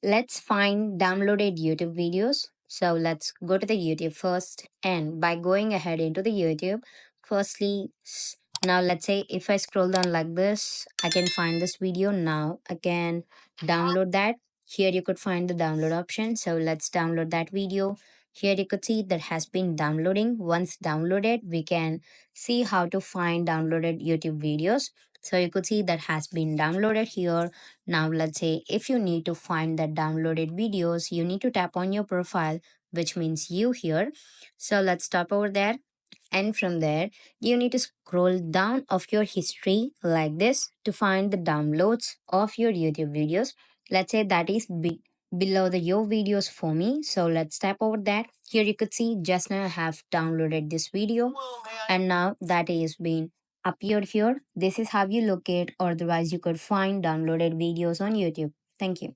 Let's find downloaded YouTube videos. So let's go to the YouTube first. And by going ahead into the YouTube, firstly, now let's say if I scroll down like this, I can find this video. Now I can download that. Here you could find the download option. So let's download that video. Here you could see that has been downloading. Once downloaded, we can see how to find downloaded YouTube videos. So you could see that has been downloaded here. Now, let's say if you need to find the downloaded videos, you need to tap on your profile, which means you here. So let's tap over there. And from there, you need to scroll down of your history like this to find the downloads of your YouTube videos. Let's say that is below the your videos for me. So let's tap over that. Here you could see just now I have downloaded this video and now that is being appeared here. This is how you locate or otherwise you could find downloaded videos on YouTube. Thank you.